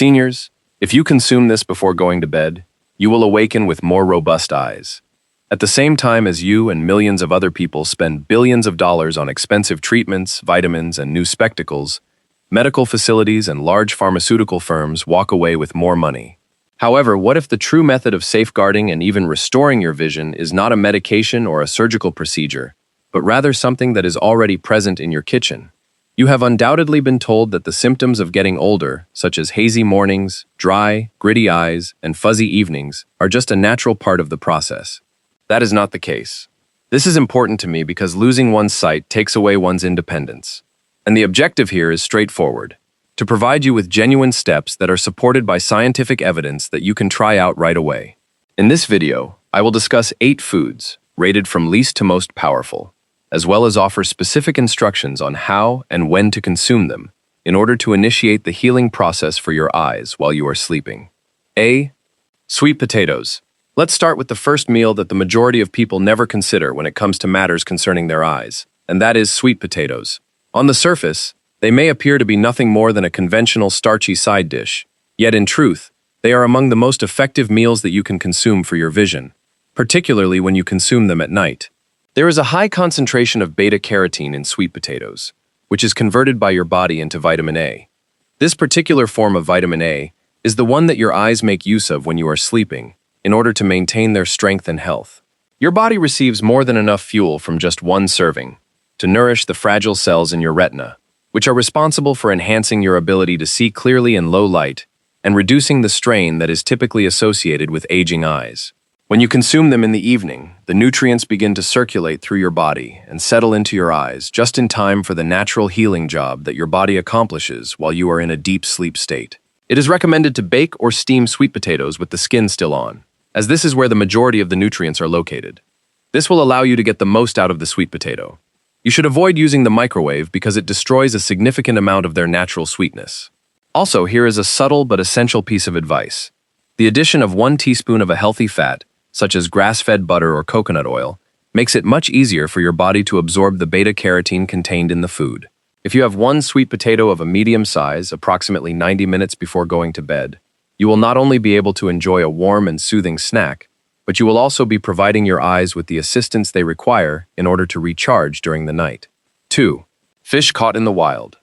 Seniors, if you consume this before going to bed, you will awaken with more robust eyes. At the same time as you and millions of other people spend billions of dollars on expensive treatments, vitamins, and new spectacles, medical facilities and large pharmaceutical firms walk away with more money. However, what if the true method of safeguarding and even restoring your vision is not a medication or a surgical procedure, but rather something that is already present in your kitchen? You have undoubtedly been told that the symptoms of getting older, such as hazy mornings, dry, gritty eyes, and fuzzy evenings, are just a natural part of the process. That is not the case. This is important to me because losing one's sight takes away one's independence. And the objective here is straightforward: to provide you with genuine steps that are supported by scientific evidence that you can try out right away. In this video, I will discuss 8 foods, rated from least to most powerful, as well as offer specific instructions on how and when to consume them in order to initiate the healing process for your eyes while you are sleeping. A. Sweet potatoes. Let's start with the first meal that the majority of people never consider when it comes to matters concerning their eyes, and that is sweet potatoes. On the surface, they may appear to be nothing more than a conventional starchy side dish, yet in truth, they are among the most effective meals that you can consume for your vision, particularly when you consume them at night. There is a high concentration of beta-carotene in sweet potatoes, which is converted by your body into vitamin A. This particular form of vitamin A is the one that your eyes make use of when you are sleeping, in order to maintain their strength and health. Your body receives more than enough fuel from just one serving to nourish the fragile cells in your retina, which are responsible for enhancing your ability to see clearly in low light and reducing the strain that is typically associated with aging eyes. When you consume them in the evening, the nutrients begin to circulate through your body and settle into your eyes just in time for the natural healing job that your body accomplishes while you are in a deep sleep state. It is recommended to bake or steam sweet potatoes with the skin still on, as this is where the majority of the nutrients are located. This will allow you to get the most out of the sweet potato. You should avoid using the microwave because it destroys a significant amount of their natural sweetness. Also, here is a subtle but essential piece of advice. The addition of 1 teaspoon of a healthy fat, such as grass-fed butter or coconut oil, makes it much easier for your body to absorb the beta-carotene contained in the food. If you have 1 sweet potato of a medium size, approximately 90 minutes before going to bed, you will not only be able to enjoy a warm and soothing snack, but you will also be providing your eyes with the assistance they require in order to recharge during the night. 2. Fish caught in the wild.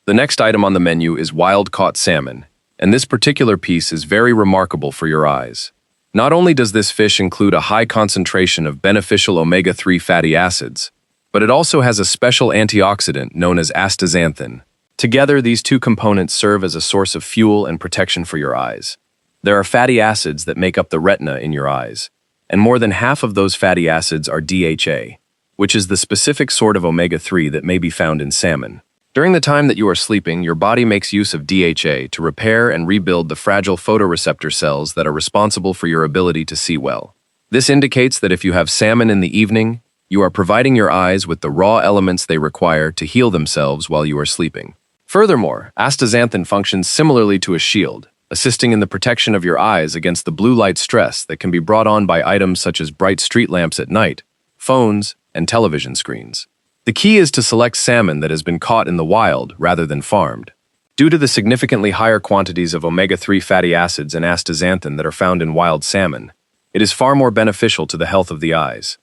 The next item on the menu is wild-caught salmon, and this particular piece is very remarkable for your eyes. Not only does this fish include a high concentration of beneficial omega-3 fatty acids, but it also has a special antioxidant known as astaxanthin. Together, these 2 components serve as a source of fuel and protection for your eyes. There are fatty acids that make up the retina in your eyes, and more than half of those fatty acids are DHA, which is the specific sort of omega-3 that may be found in salmon. During the time that you are sleeping, your body makes use of DHA to repair and rebuild the fragile photoreceptor cells that are responsible for your ability to see well. This indicates that if you have salmon in the evening, you are providing your eyes with the raw elements they require to heal themselves while you are sleeping. Furthermore, astaxanthin functions similarly to a shield, assisting in the protection of your eyes against the blue light stress that can be brought on by items such as bright street lamps at night, phones, and television screens. The key is to select salmon that has been caught in the wild rather than farmed. Due to the significantly higher quantities of omega-3 fatty acids and astaxanthin that are found in wild salmon, it is far more beneficial to the health of the eyes.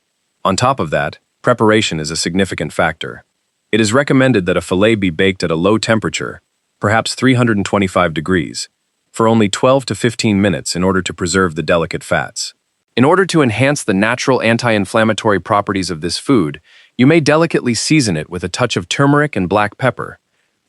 On top of that, preparation is a significant factor. It is recommended that a fillet be baked at a low temperature, perhaps 325 degrees, for only 12 to 15 minutes in order to preserve the delicate fats. In order to enhance the natural anti-inflammatory properties of this food, you may delicately season it with a touch of turmeric and black pepper.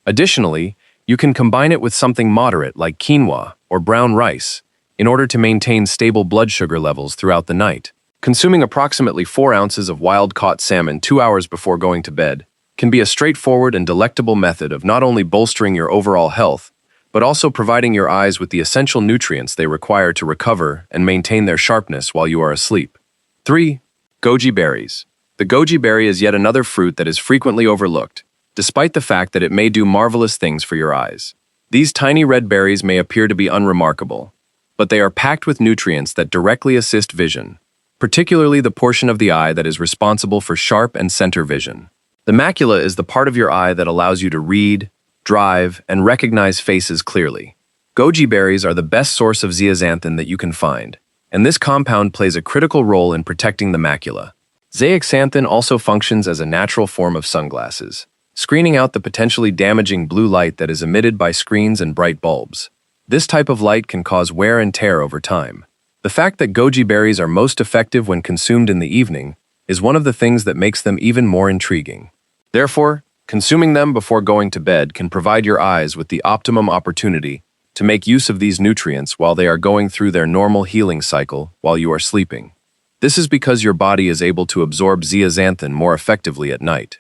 Additionally, you can combine it with something moderate like quinoa or brown rice in order to maintain stable blood sugar levels throughout the night. Consuming approximately 4 ounces of wild-caught salmon 2 hours before going to bed can be a straightforward and delectable method of not only bolstering your overall health, but also providing your eyes with the essential nutrients they require to recover and maintain their sharpness while you are asleep. 3. Goji berries. The goji berry is yet another fruit that is frequently overlooked, despite the fact that it may do marvelous things for your eyes. These tiny red berries may appear to be unremarkable, but they are packed with nutrients that directly assist vision, particularly the portion of the eye that is responsible for sharp and center vision. The macula is the part of your eye that allows you to read, drive, and recognize faces clearly. Goji berries are the best source of zeaxanthin that you can find, and this compound plays a critical role in protecting the macula. Zeaxanthin also functions as a natural form of sunglasses, screening out the potentially damaging blue light that is emitted by screens and bright bulbs. This type of light can cause wear and tear over time. The fact that goji berries are most effective when consumed in the evening is one of the things that makes them even more intriguing. Therefore, consuming them before going to bed can provide your eyes with the optimum opportunity to make use of these nutrients while they are going through their normal healing cycle while you are sleeping. This is because your body is able to absorb zeaxanthin more effectively at night.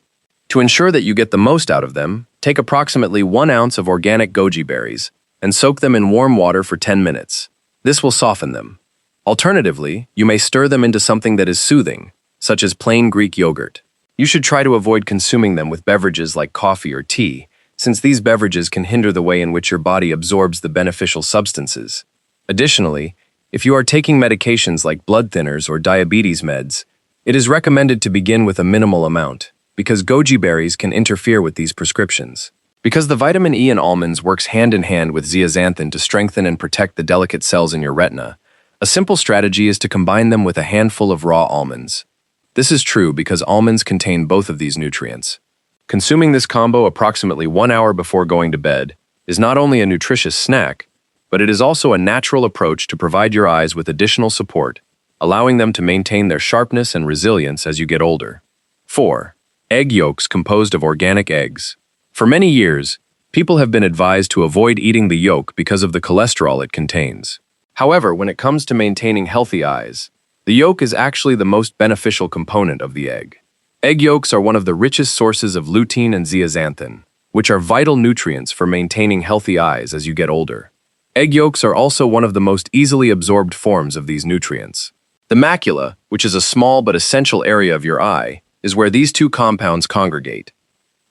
To ensure that you get the most out of them, take approximately 1 ounce of organic goji berries and soak them in warm water for 10 minutes. This will soften them. Alternatively, you may stir them into something that is soothing, such as plain Greek yogurt. You should try to avoid consuming them with beverages like coffee or tea, since these beverages can hinder the way in which your body absorbs the beneficial substances. Additionally, if you are taking medications like blood thinners or diabetes meds, it is recommended to begin with a minimal amount, because goji berries can interfere with these prescriptions. Because the vitamin E in almonds works hand in hand with zeaxanthin to strengthen and protect the delicate cells in your retina, a simple strategy is to combine them with a handful of raw almonds. This is true because almonds contain both of these nutrients. Consuming this combo approximately 1 hour before going to bed is not only a nutritious snack, but it is also a natural approach to provide your eyes with additional support, allowing them to maintain their sharpness and resilience as you get older. 4. Egg yolks composed of organic eggs. For many years, people have been advised to avoid eating the yolk because of the cholesterol it contains. However, when it comes to maintaining healthy eyes, the yolk is actually the most beneficial component of the egg. Egg yolks are one of the richest sources of lutein and zeaxanthin, which are vital nutrients for maintaining healthy eyes as you get older. Egg yolks are also one of the most easily absorbed forms of these nutrients. The macula, which is a small but essential area of your eye, is where these two compounds congregate.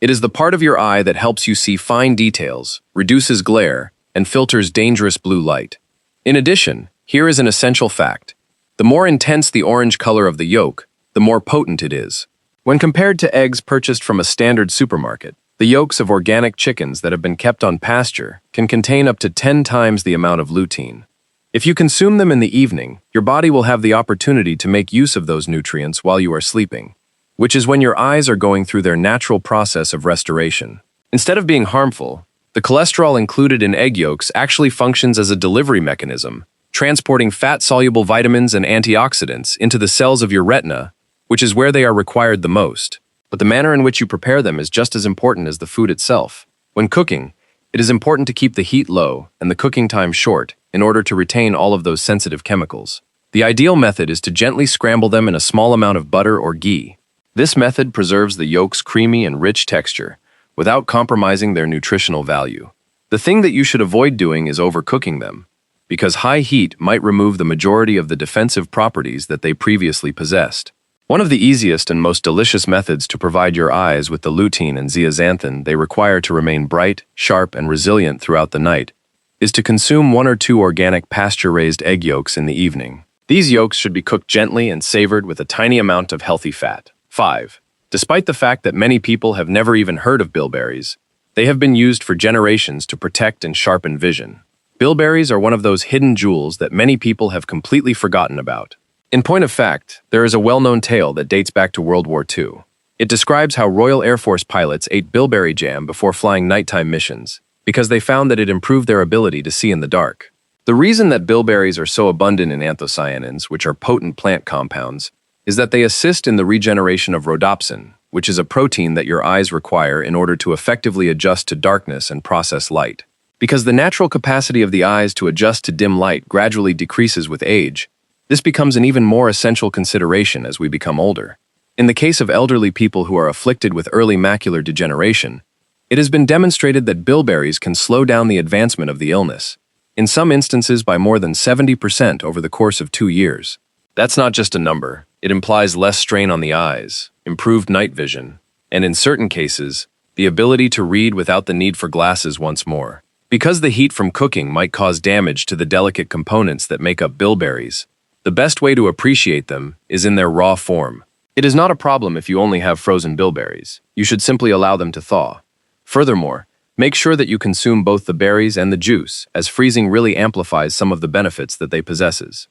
It is the part of your eye that helps you see fine details, reduces glare, and filters dangerous blue light. In addition, here is an essential fact. The more intense the orange color of the yolk, the more potent it is. When compared to eggs purchased from a standard supermarket, the yolks of organic chickens that have been kept on pasture can contain up to 10 times the amount of lutein. If you consume them in the evening, your body will have the opportunity to make use of those nutrients while you are sleeping, which is when your eyes are going through their natural process of restoration. Instead of being harmful, the cholesterol included in egg yolks actually functions as a delivery mechanism, transporting fat-soluble vitamins and antioxidants into the cells of your retina, which is where they are required the most. But the manner in which you prepare them is just as important as the food itself. When cooking, it is important to keep the heat low and the cooking time short in order to retain all of those sensitive chemicals. The ideal method is to gently scramble them in a small amount of butter or ghee. This method preserves the yolk's creamy and rich texture without compromising their nutritional value. The thing that you should avoid doing is overcooking them, because high heat might remove the majority of the defensive properties that they previously possessed. One of the easiest and most delicious methods to provide your eyes with the lutein and zeaxanthin they require to remain bright, sharp, and resilient throughout the night is to consume 1 or 2 organic pasture-raised egg yolks in the evening. These yolks should be cooked gently and savored with a tiny amount of healthy fat. 5. Despite the fact that many people have never even heard of bilberries, they have been used for generations to protect and sharpen vision. Bilberries are one of those hidden jewels that many people have completely forgotten about. In point of fact, there is a well-known tale that dates back to World War II. It describes how Royal Air Force pilots ate bilberry jam before flying nighttime missions, because they found that it improved their ability to see in the dark. The reason that bilberries are so abundant in anthocyanins, which are potent plant compounds, is that they assist in the regeneration of rhodopsin, which is a protein that your eyes require in order to effectively adjust to darkness and process light. Because the natural capacity of the eyes to adjust to dim light gradually decreases with age, this becomes an even more essential consideration as we become older. In the case of elderly people who are afflicted with early macular degeneration, it has been demonstrated that bilberries can slow down the advancement of the illness, in some instances by more than 70% over the course of 2 years. That's not just a number. It implies less strain on the eyes, improved night vision, and in certain cases, the ability to read without the need for glasses once more. Because the heat from cooking might cause damage to the delicate components that make up bilberries, the best way to appreciate them is in their raw form. It is not a problem if you only have frozen bilberries. You should simply allow them to thaw. Furthermore, Make sure that you consume both the berries and the juice, as freezing really amplifies some of the benefits that they possesses.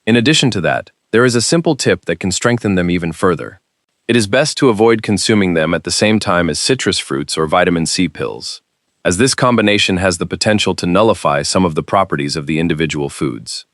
In addition to that, there is a simple tip that can strengthen them even further. It is best to avoid consuming them at the same time as citrus fruits or vitamin C pills, as this combination has the potential to nullify some of the properties of the individual foods.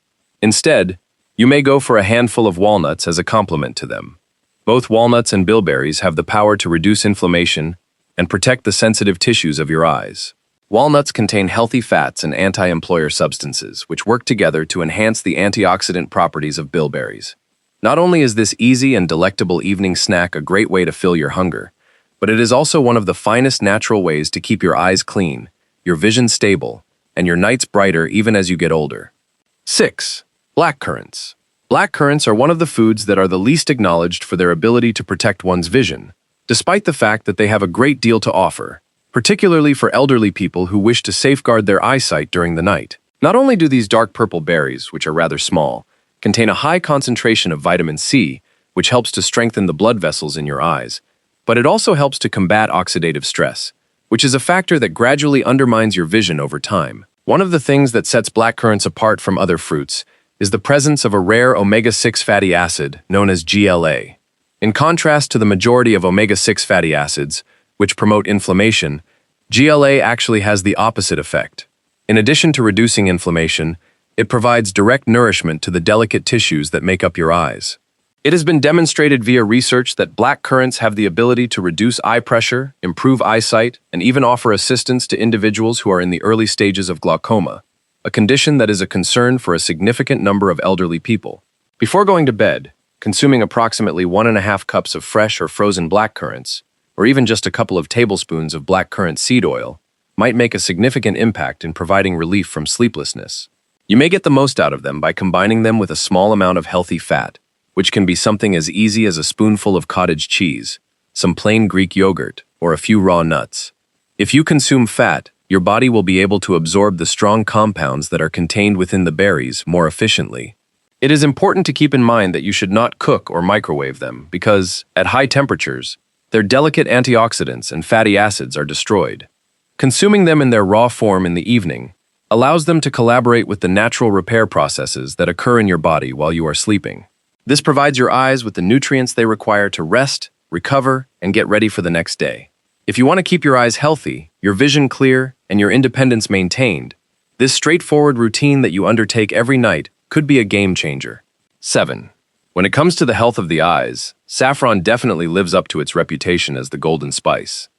Instead, you may go for a handful of walnuts as a complement to them. Both walnuts and bilberries have the power to reduce inflammation and protect the sensitive tissues of your eyes. Walnuts contain healthy fats and anti-inflammatory substances, which work together to enhance the antioxidant properties of bilberries. Not only is this easy and delectable evening snack a great way to fill your hunger, but it is also one of the finest natural ways to keep your eyes clean, your vision stable, and your nights brighter even as you get older. 6. Blackcurrants. Blackcurrants are one of the foods that are the least acknowledged for their ability to protect one's vision, despite the fact that they have a great deal to offer, particularly for elderly people who wish to safeguard their eyesight during the night. Not only do these dark purple berries, which are rather small, contain a high concentration of vitamin C, which helps to strengthen the blood vessels in your eyes, but it also helps to combat oxidative stress, which is a factor that gradually undermines your vision over time. One of the things that sets blackcurrants apart from other fruits is the presence of a rare omega-6 fatty acid known as GLA. In contrast to the majority of omega-6 fatty acids, which promote inflammation, GLA actually has the opposite effect. In addition to reducing inflammation, it provides direct nourishment to the delicate tissues that make up your eyes. It has been demonstrated via research that blackcurrants have the ability to reduce eye pressure, improve eyesight, and even offer assistance to individuals who are in the early stages of glaucoma, a condition that is a concern for a significant number of elderly people. Before going to bed, consuming approximately 1.5 cups of fresh or frozen blackcurrants, or even just a couple of tablespoons of blackcurrant seed oil, might make a significant impact in providing relief from sleeplessness. You may get the most out of them by combining them with a small amount of healthy fat, which can be something as easy as a spoonful of cottage cheese, some plain Greek yogurt, or a few raw nuts. If you consume fat, your body will be able to absorb the strong compounds that are contained within the berries more efficiently. It is important to keep in mind that you should not cook or microwave them because, at high temperatures, their delicate antioxidants and fatty acids are destroyed. Consuming them in their raw form in the evening allows them to collaborate with the natural repair processes that occur in your body while you are sleeping. This provides your eyes with the nutrients they require to rest, recover, and get ready for the next day. If you want to keep your eyes healthy, your vision clear, and your independence maintained, this straightforward routine that you undertake every night could be a game changer. 7. When it comes to the health of the eyes, saffron definitely lives up to its reputation as the golden spice.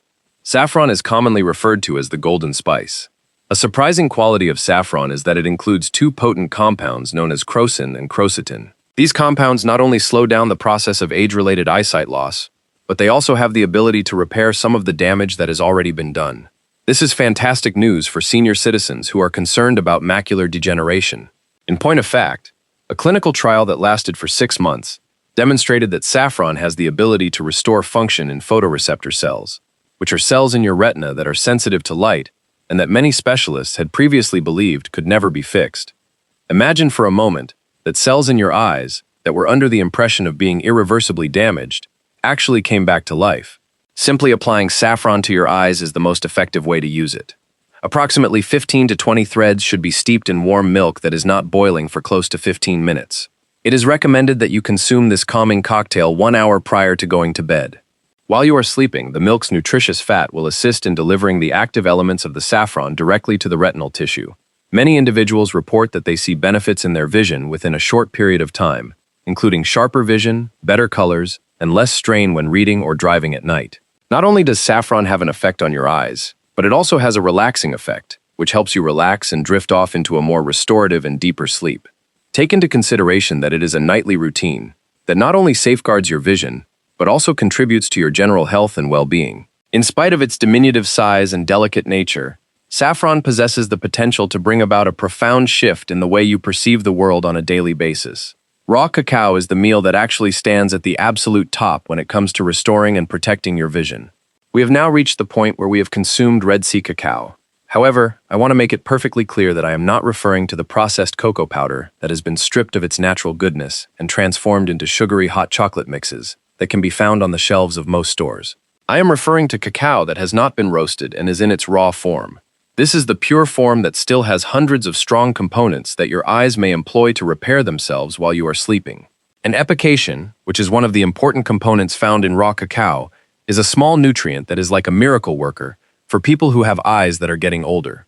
Saffron is commonly referred to as the golden spice. A surprising quality of saffron is that it includes two potent compounds known as crocin and quercetin. These compounds not only slow down the process of age-related eyesight loss, but they also have the ability to repair some of the damage that has already been done. This is fantastic news for senior citizens who are concerned about macular degeneration. In point of fact, a clinical trial that lasted for 6 months demonstrated that saffron has the ability to restore function in photoreceptor cells, which are cells in your retina that are sensitive to light and that many specialists had previously believed could never be fixed. Imagine for a moment that cells in your eyes that were under the impression of being irreversibly damaged actually came back to life. Simply applying saffron to your eyes is the most effective way to use it. Approximately 15 to 20 threads should be steeped in warm milk that is not boiling for close to 15 minutes. It is recommended that you consume this calming cocktail 1 hour prior to going to bed. While you are sleeping, the milk's nutritious fat will assist in delivering the active elements of the saffron directly to the retinal tissue. Many individuals report that they see benefits in their vision within a short period of time, including sharper vision, better colors, and less strain when reading or driving at night. Not only does saffron have an effect on your eyes, but it also has a relaxing effect, which helps you relax and drift off into a more restorative and deeper sleep. Take into consideration that it is a nightly routine that not only safeguards your vision, but also contributes to your general health and well-being. In spite of its diminutive size and delicate nature, saffron possesses the potential to bring about a profound shift in the way you perceive the world on a daily basis. Raw cacao is the meal that actually stands at the absolute top when it comes to restoring and protecting your vision. We have now reached the point where we have consumed Red Sea cacao. However, I want to make it perfectly clear that I am not referring to the processed cocoa powder that has been stripped of its natural goodness and transformed into sugary hot chocolate mixes that can be found on the shelves of most stores. I am referring to cacao that has not been roasted and is in its raw form. This is the pure form that still has hundreds of strong components that your eyes may employ to repair themselves while you are sleeping. An epication, which is one of the important components found in raw cacao, is a small nutrient that is like a miracle worker for people who have eyes that are getting older.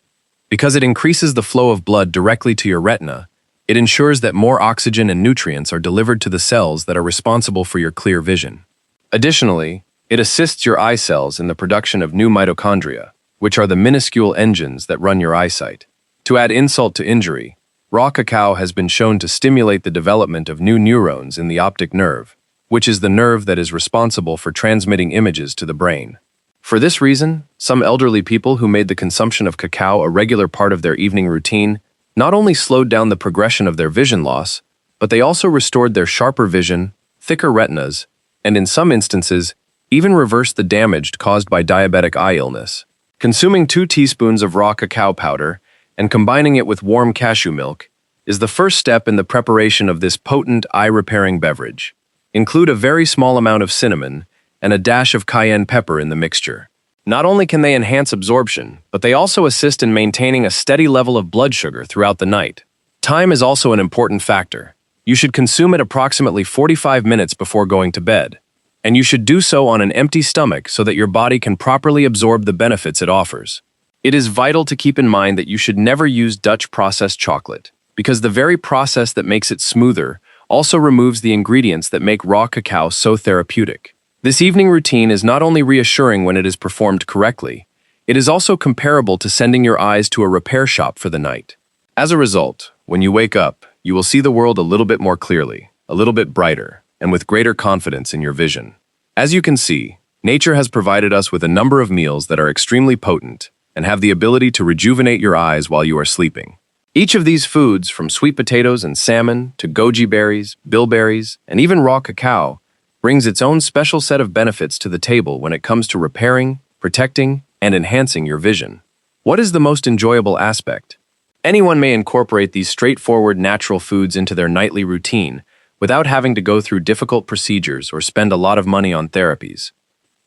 Because it increases the flow of blood directly to your retina, it ensures that more oxygen and nutrients are delivered to the cells that are responsible for your clear vision. Additionally, it assists your eye cells in the production of new mitochondria, which are the minuscule engines that run your eyesight. To add insult to injury, raw cacao has been shown to stimulate the development of new neurons in the optic nerve, which is the nerve that is responsible for transmitting images to the brain. For this reason, some elderly people who made the consumption of cacao a regular part of their evening routine not only slowed down the progression of their vision loss, but they also restored their sharper vision, thicker retinas, and in some instances, even reversed the damage caused by diabetic eye illness. Consuming 2 teaspoons of raw cacao powder and combining it with warm cashew milk is the first step in the preparation of this potent eye-repairing beverage. Include a very small amount of cinnamon and a dash of cayenne pepper in the mixture. Not only can they enhance absorption, but they also assist in maintaining a steady level of blood sugar throughout the night. Time is also an important factor. You should consume it approximately 45 minutes before going to bed, and you should do so on an empty stomach so that your body can properly absorb the benefits it offers. It is vital to keep in mind that you should never use Dutch processed chocolate, because the very process that makes it smoother also removes the ingredients that make raw cacao so therapeutic. This evening routine is not only reassuring when it is performed correctly, it is also comparable to sending your eyes to a repair shop for the night. As a result, when you wake up, you will see the world a little bit more clearly, a little bit brighter, and with greater confidence in your vision. As you can see, nature has provided us with a number of meals that are extremely potent and have the ability to rejuvenate your eyes while you are sleeping. Each of these foods, from sweet potatoes and salmon to goji berries, bilberries, and even raw cacao, brings its own special set of benefits to the table when it comes to repairing, protecting, and enhancing your vision. What is the most enjoyable aspect? Anyone may incorporate these straightforward natural foods into their nightly routine without having to go through difficult procedures or spend a lot of money on therapies.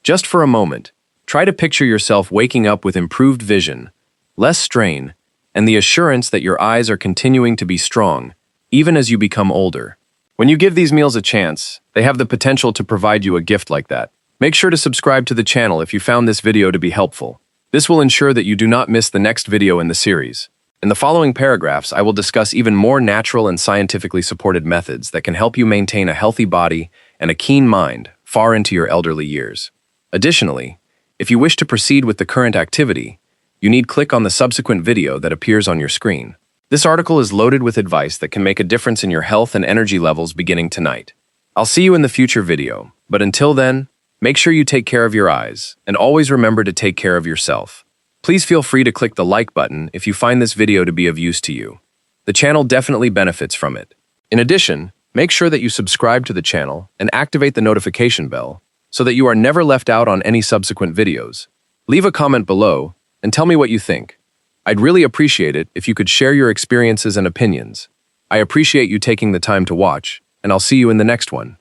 Just for a moment, try to picture yourself waking up with improved vision, less strain, and the assurance that your eyes are continuing to be strong, even as you become older. When you give these meals a chance, they have the potential to provide you a gift like that. Make sure to subscribe to the channel if you found this video to be helpful. This will ensure that you do not miss the next video in the series. In the following paragraphs, I will discuss even more natural and scientifically supported methods that can help you maintain a healthy body and a keen mind far into your elderly years. Additionally, if you wish to proceed with the current activity, you need click on the subsequent video that appears on your screen. This article is loaded with advice that can make a difference in your health and energy levels beginning tonight. I'll see you in the future video, but until then, make sure you take care of your eyes, and always remember to take care of yourself. Please feel free to click the like button if you find this video to be of use to you. The channel definitely benefits from it. In addition, make sure that you subscribe to the channel and activate the notification bell so that you are never left out on any subsequent videos. Leave a comment below and tell me what you think. I'd really appreciate it if you could share your experiences and opinions. I appreciate you taking the time to watch, and I'll see you in the next one.